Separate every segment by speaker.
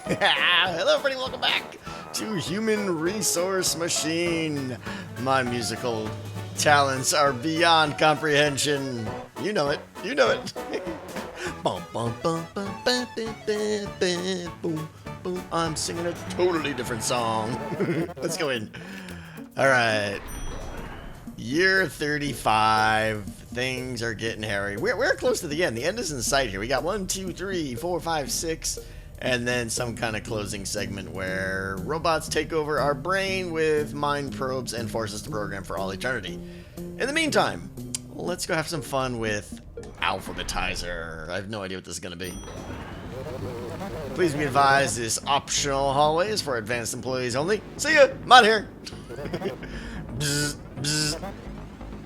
Speaker 1: Hello, everybody. Welcome back to Human Resource Machine. My musical talents are beyond comprehension. You know it. You know it. Bum, bum, bum, bum, bum, bum, bum, bum, boom, boom. I'm singing a totally different song. Let's go in. All right. Year 35. Things are getting hairy. We're close to the end. The end is in sight here. We got 1, 2, 3, 4, 5, 6, and then some kind of closing segment where robots take over our brain with mind probes and force us to program for all eternity. In the meantime, let's go have some fun with Alphabetizer. I have no idea what this is going to be. Please be advised, this optional hallway is for advanced employees only. See ya! I'm out here! Bzz, bzz.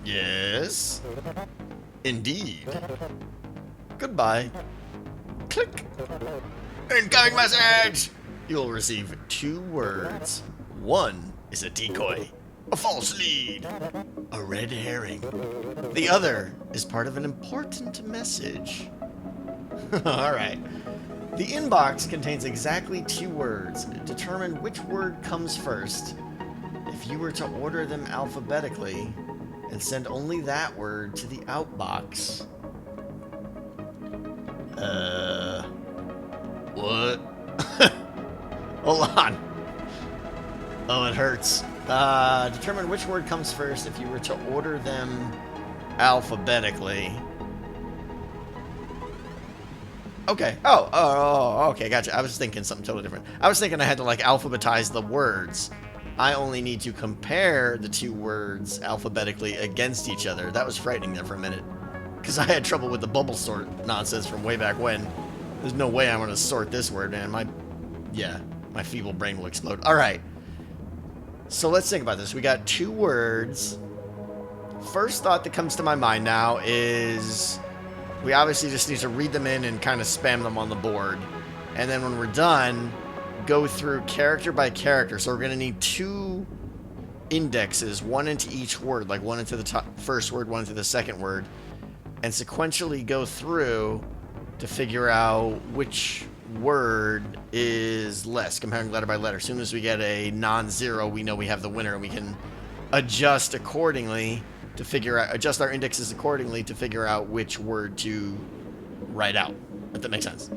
Speaker 1: Yes. Indeed. Goodbye. Click. Incoming message! You'll receive 2 words. One is a decoy, a false lead, a red herring. The other is part of an important message. Alright. The inbox contains exactly 2 words. Determine which word comes first. If you were to order them alphabetically, and send only that word to the outbox. What? Hold on. Oh, it hurts. Determine which word comes first if you were to order them alphabetically. Okay. Oh, okay, gotcha. I was thinking something totally different. I was thinking I had to, like, alphabetize the words. I only need to compare the 2 words alphabetically against each other. That was frightening there for a minute. Because I had trouble with the bubble sort nonsense from way back when. There's no way I'm going to sort this word, man. My feeble brain will explode. Alright. So let's think about this. We got 2 words. First thought that comes to my mind now is we obviously just need to read them in and kind of spam them on the board. And then when we're done, go through character by character. So we're going to need 2 indexes, one into each word, like one into the first word, one into the second word, and sequentially go through to figure out which word is less, comparing letter by letter. As soon as we get a non-zero, we know we have the winner, and we can adjust accordingly to adjust our indexes accordingly to figure out which word to write out, if that makes sense.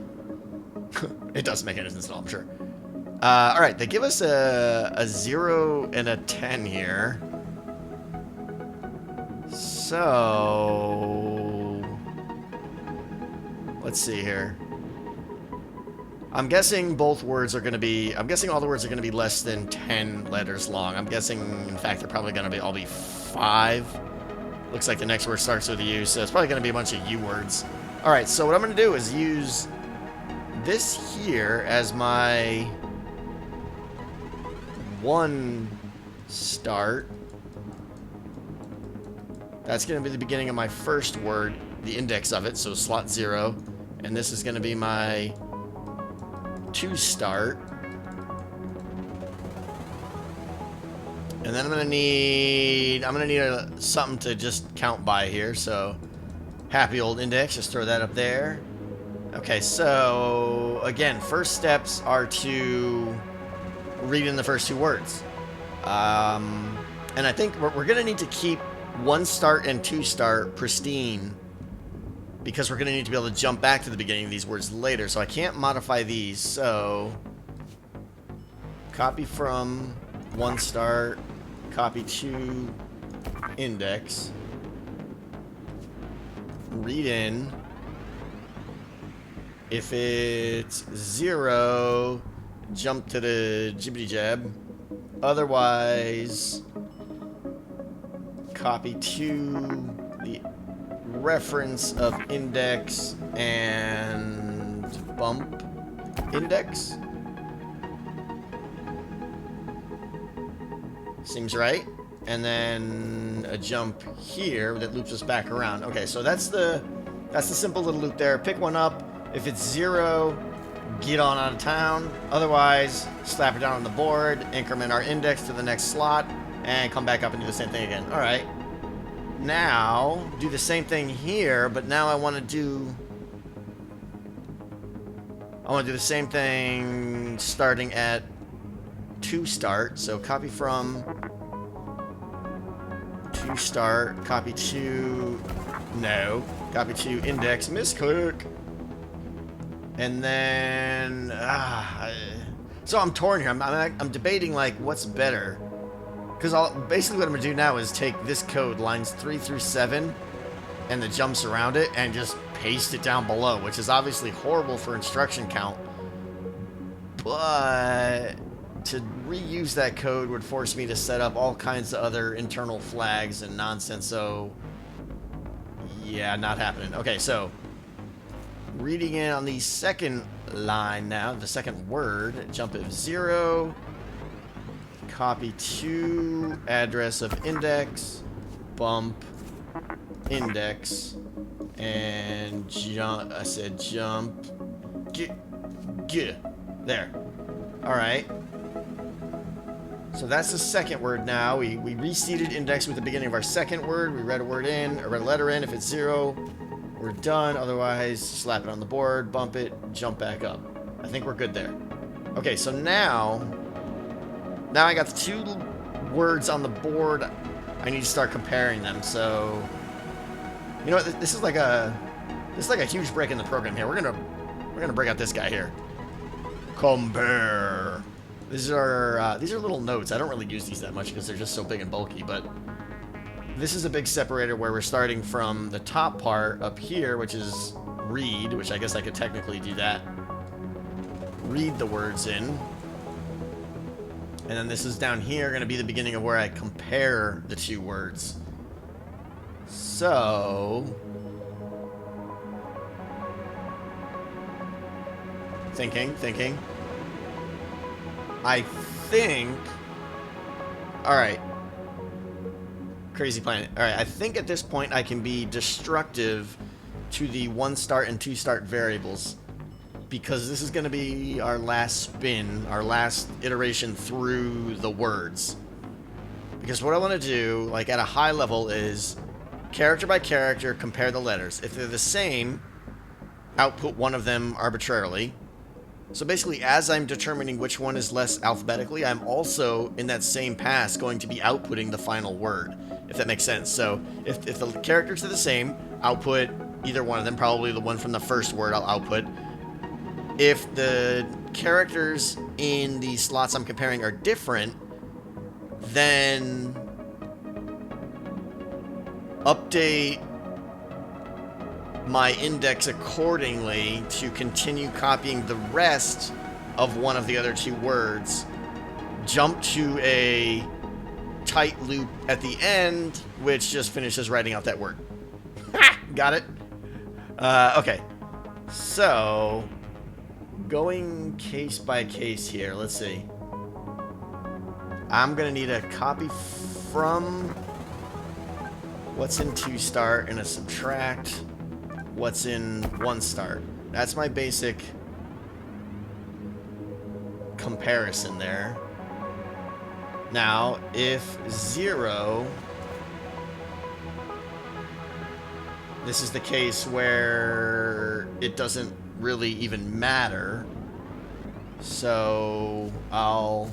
Speaker 1: It doesn't make any sense at all, I'm sure. Alright, they give us a 0 and a 10 here. So let's see here. I'm guessing both words are going to be... I'm guessing all the words are going to be less than 10 letters long. I'm guessing, in fact, they're probably going to all be 5. Looks like the next word starts with a U, so it's probably going to be a bunch of U words. Alright, so what I'm going to do is use this here as my 1 start. That's going to be the beginning of my first word, the index of it, so slot 0. And this is going to be my 2 start. And then I'm going to need something to just count by here, so happy old index, just throw that up there. Okay, so again, first steps are to read in the first 2 words. And I think we're going to need to keep 1 start and 2 start pristine, because we're going to need to be able to jump back to the beginning of these words later. So I can't modify these. So copy from 1 start, copy to index, read in. If it's 0, jump to the jibbity jab. Otherwise, copy to the reference of index and bump index. Seems right. And then a jump here that loops us back around. Okay, so that's the simple little loop there. Pick one up. If it's 0, get on out of town. Otherwise, slap it down on the board, increment our index to the next slot, and come back up and do the same thing again. Alright. Now, do the same thing here, but now I want to do I want to do the same thing starting at to start. So copy from to start, copy to, no, copy to index, misclick. And then, so I'm torn here. I'm debating, like, what's better. Because basically what I'm going to do now is take this code, lines 3 through 7, and the jumps around it, and just paste it down below, which is obviously horrible for instruction count. But to reuse that code would force me to set up all kinds of other internal flags and nonsense, so yeah, not happening. Okay, so reading in on the second line now, the second word, jump of 0, copy to address of index, bump, index, and jump, I said jump, there. Alright. So that's the second word now. We reseeded index with the beginning of our second word. We read a word in, or read a letter in. If it's 0, we're done. Otherwise, slap it on the board, bump it, jump back up. I think we're good there. Okay, so now I got the 2 words on the board. I need to start comparing them. So, you know what? This is like a huge break in the program here. We're gonna break out this guy here. Compare. These are little notes. I don't really use these that much because they're just so big and bulky, but this is a big separator where we're starting from the top part up here, which is read, which I guess I could technically do that. Read the words in. And then this is down here going to be the beginning of where I compare the 2 words. So, thinking. I think, alright. Crazy planet. Alright, I think at this point I can be destructive to the 1 start and 2 start variables, because this is going to be our last spin, our last iteration through the words. Because what I want to do, like at a high level, is character by character compare the letters. If they're the same, output one of them arbitrarily. So basically, as I'm determining which one is less alphabetically, I'm also, in that same pass, going to be outputting the final word, if that makes sense. So if the characters are the same, output either one of them, probably the one from the first word I'll output. If the characters in the slots I'm comparing are different, then update my index accordingly to continue copying the rest of one of the other 2 words, jump to a tight loop at the end, which just finishes writing out that word. Got it? Okay. So, going case by case here, let's see. I'm going to need a copy from what's in 2 start and a subtract what's in 1 start. That's my basic comparison there. Now, if 0, this is the case where it doesn't really even matter. So I'll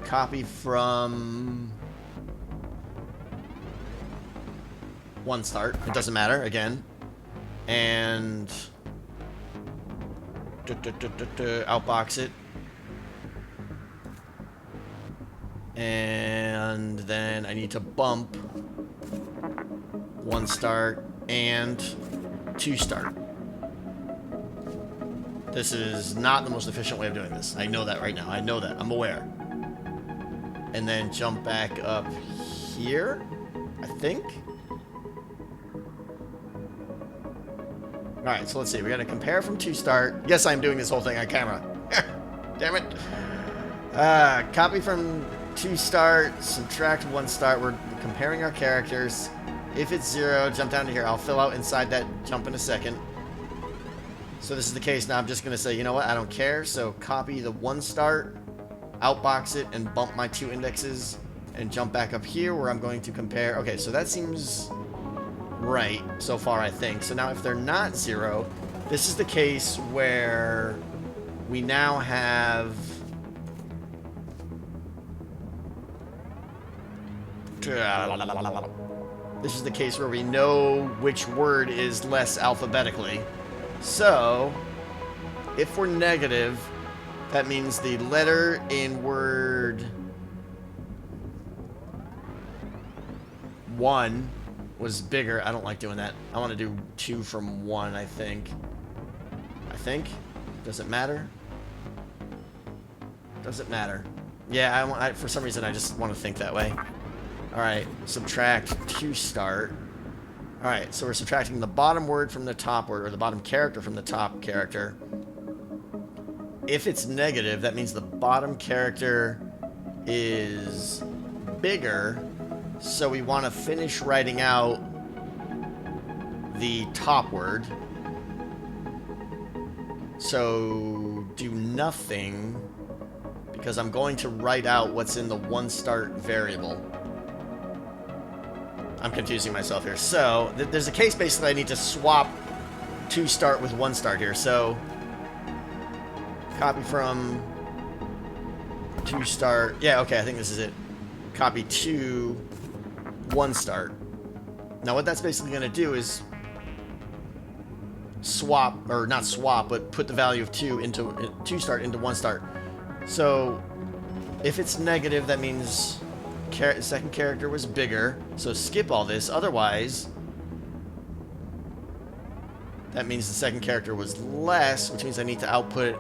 Speaker 1: copy from 1 start. It doesn't matter, again. And outbox it. And then I need to bump 1 start and 2 start. This is not the most efficient way of doing this. I know that right now. I know that. I'm aware. And then jump back up here, I think. Alright, so let's see. We gotta compare from 2 start. Yes, I'm doing this whole thing on camera. Damn it. Copy from 2 start, subtract 1 start. We're comparing our characters. If it's 0, jump down to here. I'll fill out inside that jump in a second. So this is the case now. I'm just going to say, you know what? I don't care. So copy the 1 start, outbox it, and bump my 2 indexes, and jump back up here where I'm going to compare. Okay, so that seems right so far, I think. So now if they're not 0, This is the case where we now have... This is the case where we know which word is less alphabetically. So, if we're negative, that means the letter in word 1 was bigger. I don't like doing that. I want to do 2 from 1, I think. Does it matter? Does it matter? Yeah, for some reason I just want to think that way. Alright, subtract to start. Alright, so we're subtracting the bottom word from the top word, or the bottom character from the top character. If it's negative, that means the bottom character is bigger, so we want to finish writing out the top word. So do nothing, because I'm going to write out what's in the onStart variable. I'm confusing myself here. So there's a case basically I need to swap toStart with onStart here. So copy from toStart. Yeah, okay, I think this is it. Copy to onStart. Now what that's basically going to do is swap, or not swap, but put the value of 2 into toStart into onStart. So if it's negative, that means second character was bigger, so skip all this. Otherwise, that means the second character was less, which means I need to output.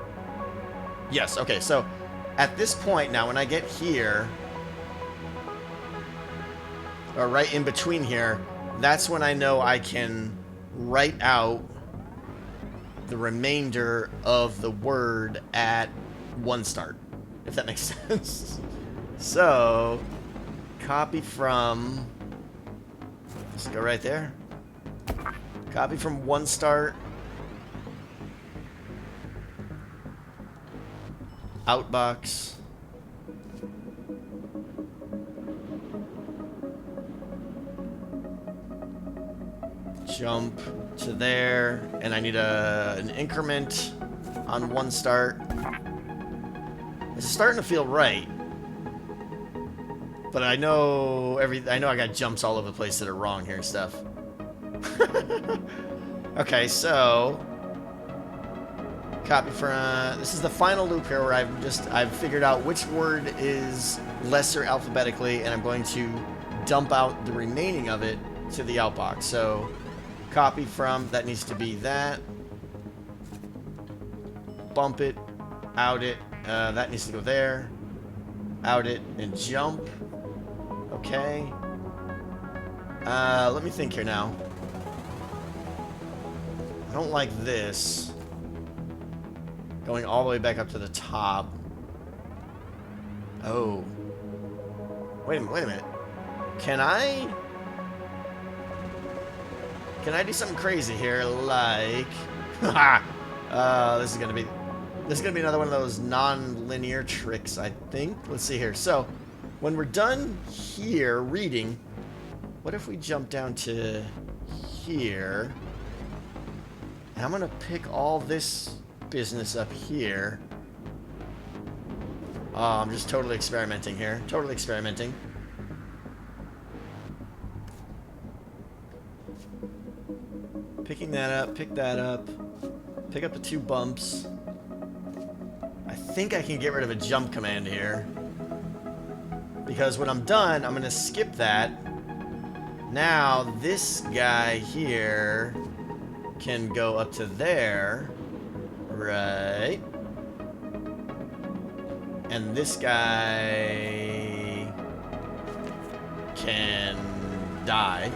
Speaker 1: Yes, okay, so at this point now, when I get here, or right in between here, that's when I know I can write out the remainder of the word at onStart, if that makes sense. So, copy from, let's go right there. Copy from onStart, outbox, jump to there, and I need an increment on onStart. It's starting to feel right, but I know I got jumps all over the place that are wrong here and stuff. Okay, so copy from, this is the final loop here where I've figured out which word is lesser alphabetically, and I'm going to dump out the remaining of it to the outbox. So copy from, that needs to be that. Bump it, out it, that needs to go there. Out it, and jump. Okay. Let me think here now. I don't like this. Going all the way back up to the top. Oh. Wait a minute. Can I do something crazy here, like... this is gonna be another one of those non-linear tricks, I think. Let's see here. So, when we're done here reading, what if we jump down to here? And I'm gonna pick all this business up here. Oh, I'm just totally experimenting here. Totally experimenting. Picking that up, pick that up. Pick up the 2 bumps. I think I can get rid of a jump command here. Because when I'm done, I'm going to skip that. Now, this guy here can go up to there. Right. And this guy can die.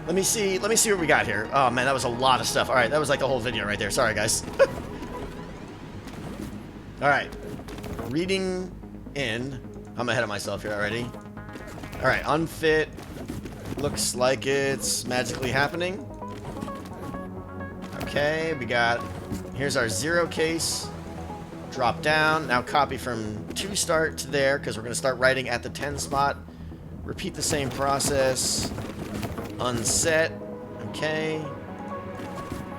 Speaker 1: Let me see what we got here. Oh man, that was a lot of stuff. All right, that was like the whole video right there. Sorry, guys. All right, reading in. I'm ahead of myself here already. All right, unfit. Looks like it's magically happening. Okay, we got. Here's our 0 case. Drop down. Now copy from toStart to there because we're going to start writing at the 10 spot. Repeat the same process. Unset. Okay.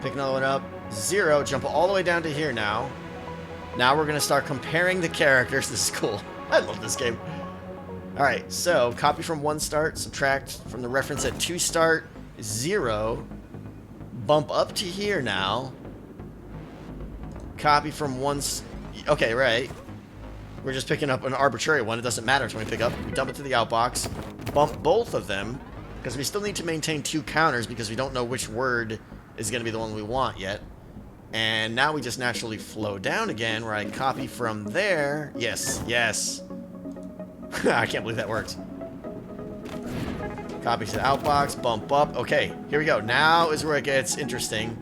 Speaker 1: Pick another one up. 0. Jump all the way down to here now. Now we're going to start comparing the characters. This is cool. I love this game. Alright, so copy from 1 start, subtract from the reference at 2 start, 0. Bump up to here now. Copy from 1... Okay, right. We're just picking up an arbitrary one. It doesn't matter which one we pick up. We dump it to the outbox. Bump both of them, because we still need to maintain 2 counters because we don't know which word is going to be the one we want yet. And now we just naturally flow down again, where I copy from there. Yes, yes. I can't believe that worked. Copy to the outbox, bump up. Okay, here we go. Now is where it gets interesting.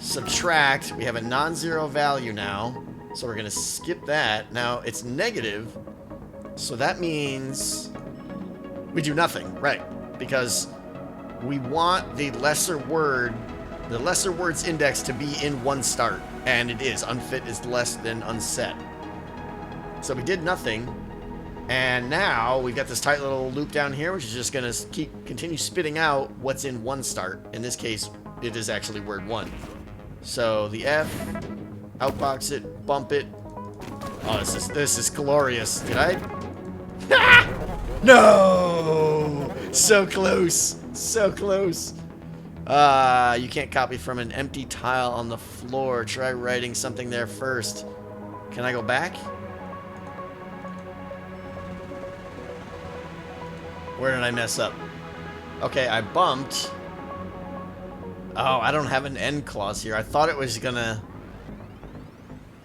Speaker 1: Subtract. We have a non-zero value now, so we're going to skip that. Now it's negative, so that means we do nothing, right? Because we want the lesser word's index to be in 1 start, and it is. Unfit is less than unset. So we did nothing, and now we've got this tight little loop down here, which is just going to continue spitting out what's in 1 start. In this case, it is actually word 1. So the F, outbox it, bump it. Oh, this is glorious. Did I? Ah! No! So close. So close. You can't copy from an empty tile on the floor. Try writing something there first. Can I go back? Where did I mess up? Okay, I bumped. Oh, I don't have an end clause here. I thought it was gonna...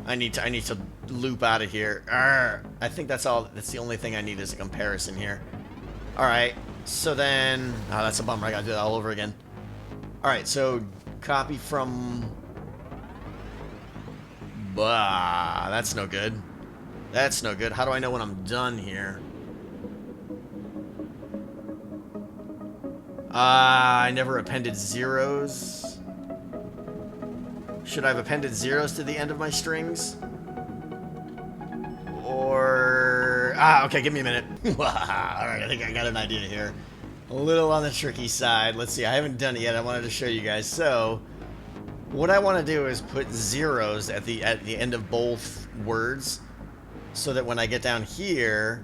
Speaker 1: I need to loop out of here. Arrgh. I think that's all. That's the only thing I need is a comparison here. Alright, so then... Oh, that's a bummer. I gotta do that all over again. Alright, so copy from... Bah, that's no good. That's no good. How do I know when I'm done here? I never appended zeros. Should I have appended zeros to the end of my strings? Or... okay, give me a minute. Alright, I think I got an idea here. A little on the tricky side. Let's see, I haven't done it yet. I wanted to show you guys. So, what I want to do is put zeros at the end of both words, so that when I get down here,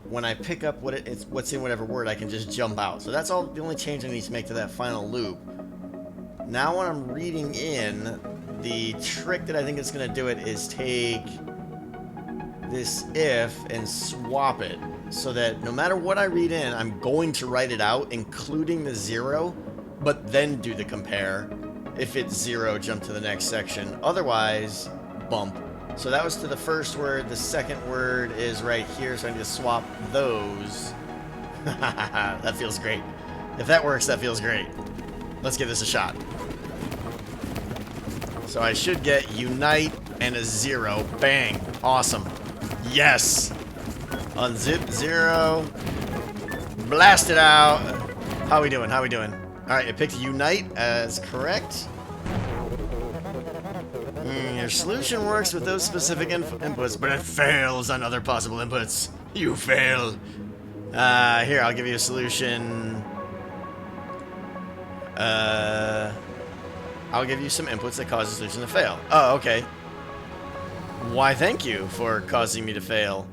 Speaker 1: when I pick up what's in whatever word, I can just jump out. So that's all. The only change I need to make to that final loop. Now when I'm reading in, the trick that I think is going to do it is take this if and swap it, so that no matter what I read in, I'm going to write it out, including the 0, but then do the compare. If it's 0, jump to the next section. Otherwise, bump. So that was to the first word. The second word is right here, so I need to swap those. That feels great. If that works, that feels great. Let's give this a shot. So I should get unite and a 0. Bang. Awesome. Yes. Unzip 0. Blast it out. How we doing? How we doing? Alright, it picked unite as correct. Your solution works with those specific inputs, but it fails on other possible inputs. You failed. Here, I'll give you a solution. I'll give you some inputs that cause the solution to fail. Oh, okay. Why, thank you for causing me to fail.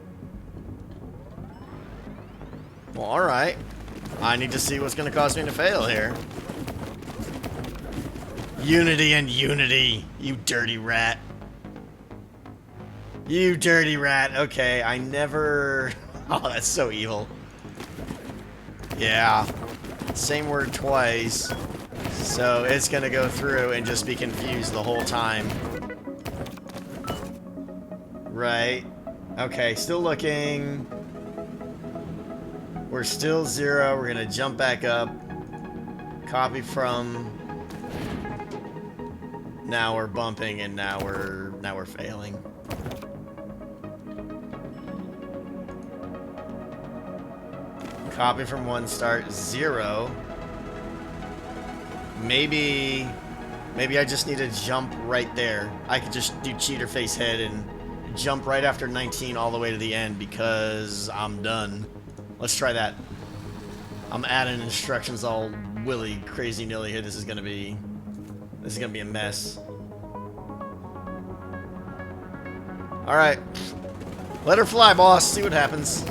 Speaker 1: Well, alright. I need to see what's going to cause me to fail here. Unity and unity, you dirty rat. You dirty rat. Okay, I never... Oh, that's so evil. Yeah. Same word twice. So it's gonna go through and just be confused the whole time. Right. Okay, still looking. We're still 0. We're gonna jump back up. Copy from... Now we're bumping, and now we're failing. Copy from 1 start 0. Maybe I just need to jump right there. I could just do cheater face head and jump right after 19 all the way to the end because I'm done. Let's try that. I'm adding instructions all willy crazy nilly here. This is gonna be This is gonna be a mess. Alright. Let her fly, boss. See what happens.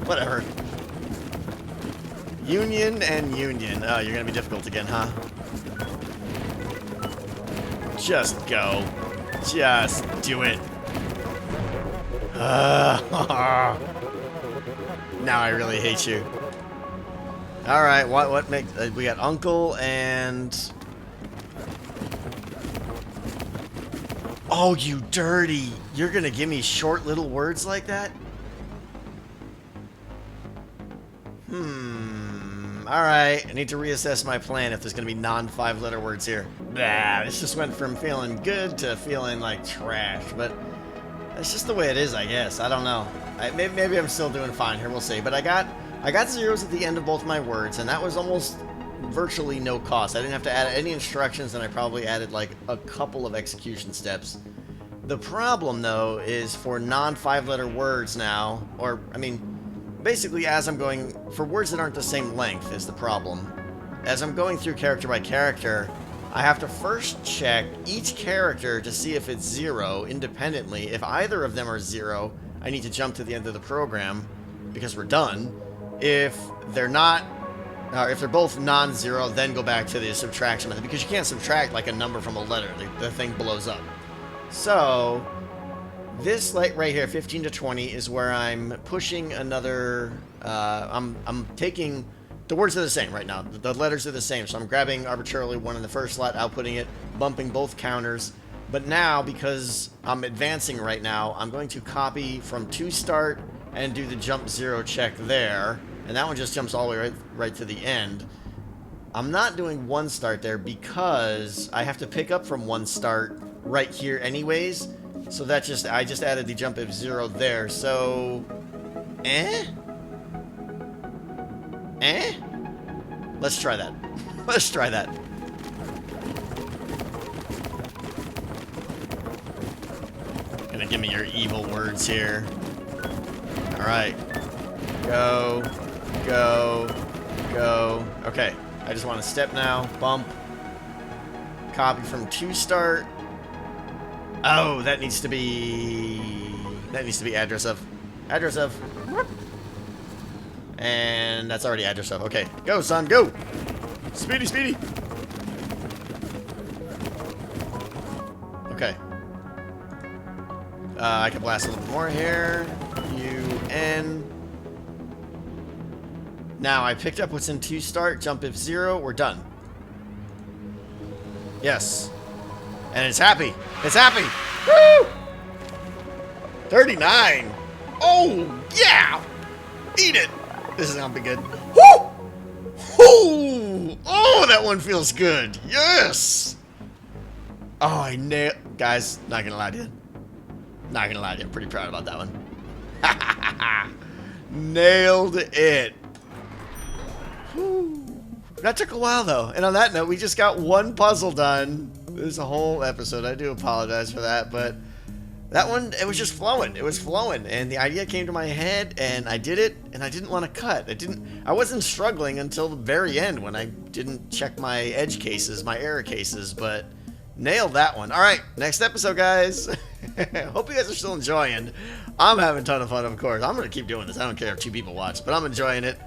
Speaker 1: Whatever. Union and union. Oh, you're gonna be difficult again, huh? Just go. Just do it. Now I really hate you. Alright, what makes... we got uncle and... Oh, you dirty. You're gonna give me short little words like that? Alright, I need to reassess my plan if there's gonna be non-5-letter words here. Bah, this just went from feeling good to feeling like trash, but that's just the way it is, I guess. I don't know. Maybe I'm still doing fine here, we'll see. But I got zeros at the end of both my words, and that was almost virtually no cost. I didn't have to add any instructions, and I probably added like a couple of execution steps. The problem, though, is for non-5-letter words now, or, I mean, basically as I'm going, for words that aren't the same length is the problem. As I'm going through character by character, I have to first check each character to see if it's 0 independently. If either of them are 0, I need to jump to the end of the program because we're done. If they're not, if they're both non-zero, then go back to the subtraction method because you can't subtract like a number from a letter. The thing blows up. So this light right here, 15 to 20, is where I'm pushing another. I'm taking. The words are the same right now. The letters are the same, so I'm grabbing arbitrarily one in the first slot, outputting it, bumping both counters. But now, because I'm advancing right now, I'm going to copy from to start and do the jump 0 check there. And that one just jumps all the way right to the end. I'm not doing 1 start there because I have to pick up from 1 start right here anyways. So that I just added the jump of 0 there. So, let's try that. Let's try that. Gonna give me your evil words here. All right. Go, go, go. Okay. I just want to step now. Bump. Copy from to start. Oh, that needs to be address of. Address of. And that's already address of. Okay. Go, son. Go. Speedy, speedy. Okay. I can blast a little bit more here. UN. Now, I picked up what's in to start. Jump if 0. We're done. Yes. And it's happy. It's happy. Woo! 39. Oh, yeah. Eat it. This is gonna be good. Woo! Woo! Oh, that one feels good. Yes. Oh, I nailed. Guys, not gonna lie to you. Not gonna lie to you. I'm pretty proud about that one. Nailed it. Whew. That took a while, though. And on that note, we just got 1 puzzle done. This is a whole episode. I do apologize for that, but that one, it was just flowing. It was flowing, and the idea came to my head, and I did it, and I didn't want to cut. I wasn't struggling until the very end when I didn't check my edge cases, my error cases, but nailed that one. All right, next episode, guys. Hope you guys are still enjoying. I'm having a ton of fun, of course. I'm going to keep doing this. I don't care if 2 people watch, but I'm enjoying it.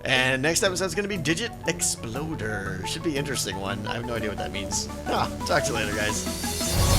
Speaker 1: And next episode is going to be Digit Exploder. Should be an interesting one. I have no idea what that means. Talk to you later, guys.